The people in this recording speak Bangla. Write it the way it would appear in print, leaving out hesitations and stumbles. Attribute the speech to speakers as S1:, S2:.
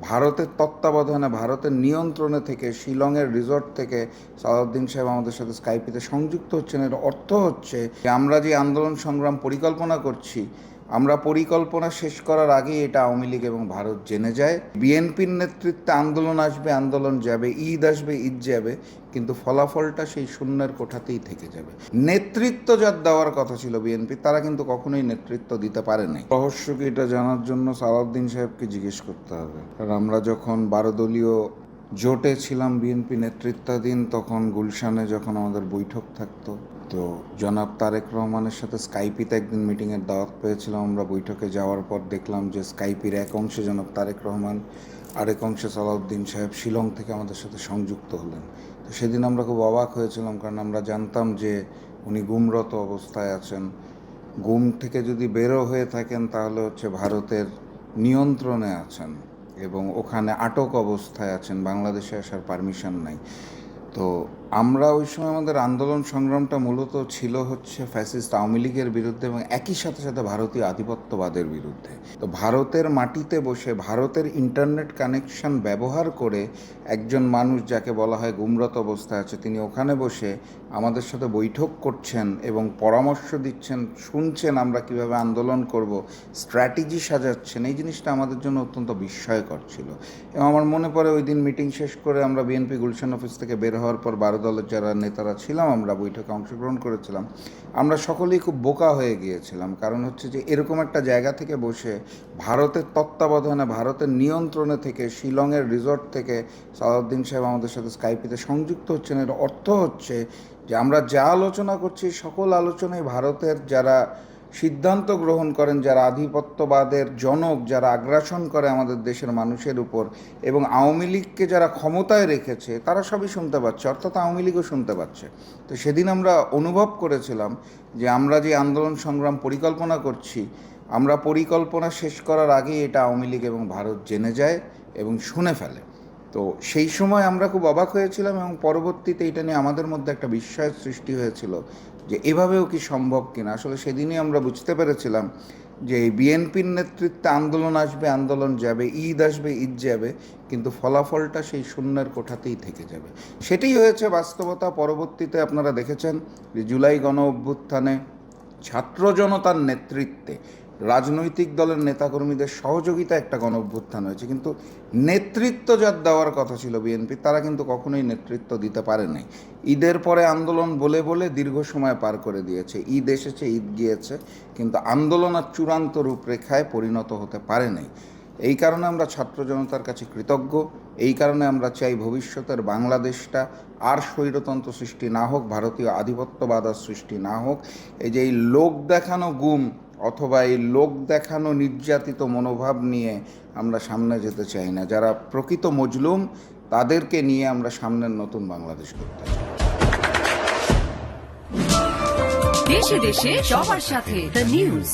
S1: ভারতের তত্ত্বাবধানে, ভারতের নিয়ন্ত্রণে থেকে, শিলংয়ের রিসর্ট থেকে সালাউদ্দিন সাহেব আমাদের সাথে স্কাইপিতে সংযুক্ত হচ্ছেন। এর অর্থ হচ্ছে যে আমরা যে আন্দোলন সংগ্রাম পরিকল্পনা করছি, আমরা পরিকল্পনা শেষ করার আগেই এটা আওয়ামী লীগ এবং ভারত জেনে যায়। বিএনপির নেতৃত্বে আন্দোলন আসবে, আন্দোলন যাবে, ঈদ আসবে, ঈদ যাবে, কিন্তু ফলাফলটা সেই শূন্যের কোঠাতেই থেকে যাবে। নেতৃত্ব যার দেওয়ার কথা ছিল বিএনপি, তারা কিন্তু কখনোই নেতৃত্ব দিতে পারে নাই। রহস্য কি এটা জানার জন্য সালাউদ্দিন সাহেবকে জিজ্ঞেস করতে হবে। কারণ আমরা যখন 12 দলীয় জোটে ছিলাম বিএনপি নেতৃত্বাধীন, তখন গুলশানে যখন আমাদের বৈঠক থাকতো, তো জনাব তারেক রহমানের সাথে স্কাইপিতে একদিন মিটিংয়ের দাওয়াত পেয়েছিলাম। আমরা বৈঠকে যাওয়ার পর দেখলাম যে স্কাইপির এক অংশে জনাব তারেক রহমান, আরেক অংশে সালাউদ্দিন সাহেব শিলং থেকে আমাদের সাথে সংযুক্ত হলেন। তো সেদিন আমরা খুব অবাক হয়েছিলাম, কারণ আমরা জানতাম যে উনি গুমরত অবস্থায় আছেন। গুম থেকে যদি বেরো হয়ে থাকেন তাহলে হচ্ছে ভারতের নিয়ন্ত্রণে আছেন এবং ওখানে আটক অবস্থায় আছেন, বাংলাদেশে আসার পারমিশন নাই। তো আমরা ওই সময় আমাদের আন্দোলন সংগ্রামটা মূলত ছিল হচ্ছে ফ্যাসিস্ট আওয়ামী লীগের বিরুদ্ধে এবং একই সাথে সাথে ভারতীয় আধিপত্যবাদের বিরুদ্ধে। তো ভারতের মাটিতে বসে, ভারতের ইন্টারনেট কানেকশন ব্যবহার করে একজন মানুষ যাকে বলা হয় গুমরত অবস্থায় আছে, তিনি ওখানে বসে আমাদের সাথে বৈঠক করছেন এবং পরামর্শ দিচ্ছেন, শুনছেন আমরা কিভাবে আন্দোলন করব, স্ট্র্যাটেজি সাজাচ্ছেন। এই জিনিসটা আমাদের জন্য অত্যন্ত বিস্ময়কর ছিল। এবং আমার মনে পড়ে ওই দিন মিটিং শেষ করে আমরা বিএনপি গুলশান অফিস থেকে বের হওয়ার পর 12 দলের যারা নেতারা ছিলাম, আমরা বৈঠকে অংশগ্রহণ করেছিলাম, আমরা সকলেই খুব বোকা হয়ে গিয়েছিলাম। কারণ হচ্ছে যে এরকম একটা জায়গা থেকে বসে ভারতের তত্ত্বাবধানে, ভারতের নিয়ন্ত্রণে থেকে, শিলংয়ের রিসর্ট থেকে সালাউদ্দিন সাহেব আমাদের সাথে স্কাইপিতে সংযুক্ত হচ্ছেন। এর অর্থ হচ্ছে যে আমরা যা আলোচনা করছি সকল আলোচনায় ভারতের যারা সিদ্ধান্ত গ্রহণ করেন, যারা আধিপত্যবাদের জনক, যারা আগ্রাসন করে আমাদের দেশের মানুষের উপর, এবং আওয়ামী লীগকে যারা ক্ষমতায় রেখেছে, তারা সবই শুনতে পাচ্ছে, অর্থাৎ আওয়ামী লীগও শুনতে পাচ্ছে। তো সেদিন আমরা অনুভব করেছিলাম যে আমরা যে আন্দোলন সংগ্রাম পরিকল্পনা করছি, আমরা পরিকল্পনা শেষ করার আগেই এটা আওয়ামী লীগ এবং ভারত জেনে যায় এবং শুনে ফেলে। তো সেই সময় আমরা খুব অবাক হয়েছিলাম এবং পরবর্তীতে এটা নিয়ে আমাদের মধ্যে একটা বিস্ময়ের সৃষ্টি হয়েছিল যে এভাবেও কি সম্ভব কিনা। আসলে সেদিনই আমরা বুঝতে পেরেছিলাম যে এই বিএনপির নেতৃত্বে আন্দোলন আসবে, আন্দোলন যাবে, ঈদ আসবে, ঈদ যাবে, কিন্তু ফলাফলটা সেই শূন্যের কোঠাতেই থেকে যাবে। সেটাই হয়েছে বাস্তবতা। পরবর্তীতে আপনারা দেখেছেন যে জুলাই গণ অভ্যুত্থানে ছাত্র জনতার নেতৃত্বে রাজনৈতিক দলের নেতাকর্মীদের সহযোগিতা একটা গণ অভ্যুত্থান হয়েছে, কিন্তু নেতৃত্ব যার দেওয়ার কথা ছিল বিএনপি, তারা কিন্তু কখনোই নেতৃত্ব দিতে পারে নাই। ঈদের পরে আন্দোলন বলে বলে দীর্ঘ সময় পার করে দিয়েছে। ঈদ এসেছে, ঈদ গিয়েছে, কিন্তু আন্দোলন আর চূড়ান্ত রূপরেখায় পরিণত হতে পারে নাই। এই কারণে আমরা ছাত্র জনতার কাছে কৃতজ্ঞ। এই কারণে আমরা চাই ভবিষ্যতের বাংলাদেশটা আর স্বৈরতন্ত্র সৃষ্টি না হোক, ভারতীয় আধিপত্যবাদ আর সৃষ্টি না হোক। এই যে এই লোক দেখানো গুম অথবা এই লোক দেখানো নির্যাতিত মনোভাব নিয়ে আমরা সামনে যেতে চাই না। যারা প্রকৃত মজলুম, তাদেরকে নিয়ে আমরা সামনের নতুন বাংলাদেশ করতে চাই।
S2: দেশে দেশে সবার সাথে দ্য নিউজ।